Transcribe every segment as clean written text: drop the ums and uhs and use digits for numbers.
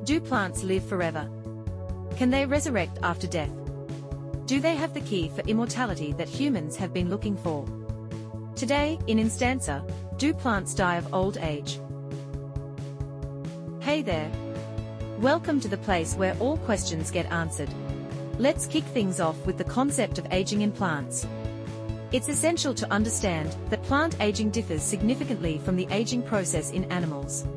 Do plants live forever? Can they resurrect after death? Do they have the key for immortality that humans have been looking for? Today, in Instanza, do plants die of old age? Hey there! Welcome to the place where all questions get answered. Let's kick things off with the concept of aging in plants. It's essential to understand that plant aging differs significantly from the aging process in animals.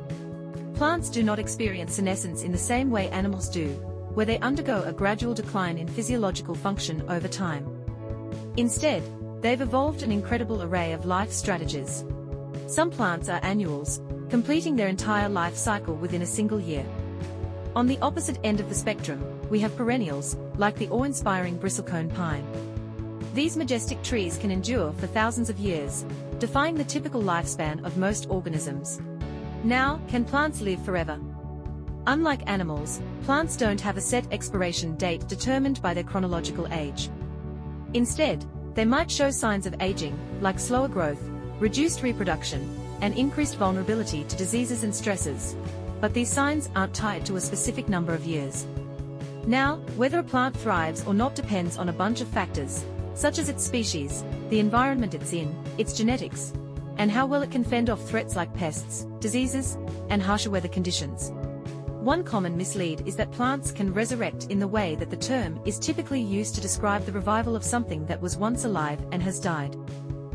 Plants do not experience senescence in the same way animals do, where they undergo a gradual decline in physiological function over time. Instead, they've evolved an incredible array of life strategies. Some plants are annuals, completing their entire life cycle within a single year. On the opposite end of the spectrum, we have perennials, like the awe-inspiring bristlecone pine. These majestic trees can endure for thousands of years, defying the typical lifespan of most organisms. Now, can plants live forever? Unlike animals, plants don't have a set expiration date determined by their chronological age. Instead, they might show signs of aging, like slower growth, reduced reproduction, and increased vulnerability to diseases and stresses. But these signs aren't tied to a specific number of years. Now, whether a plant thrives or not depends on a bunch of factors, such as its species, the environment it's in, its genetics, and how well it can fend off threats like pests, diseases, and harsher weather conditions. One common mislead is that plants can resurrect in the way that the term is typically used to describe the revival of something that was once alive and has died.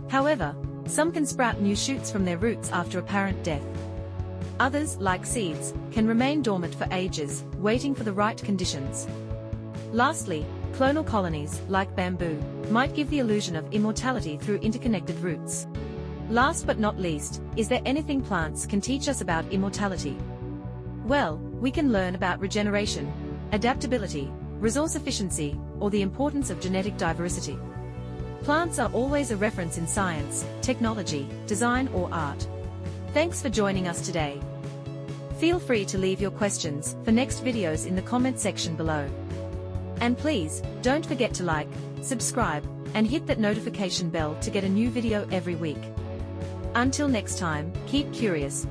However, some can sprout new shoots from their roots after apparent death. Others, like seeds, can remain dormant for ages, waiting for the right conditions. Lastly, clonal colonies, like bamboo, might give the illusion of immortality through interconnected roots. Last but not least, is there anything plants can teach us about immortality? Well, we can learn about regeneration, adaptability, resource efficiency, or the importance of genetic diversity. Plants are always a reference in science, technology, design, or art. Thanks for joining us today. Feel free to leave your questions for next videos in the comment section below. And please, don't forget to like, subscribe, and hit that notification bell to get a new video every week. Until next time, keep curious.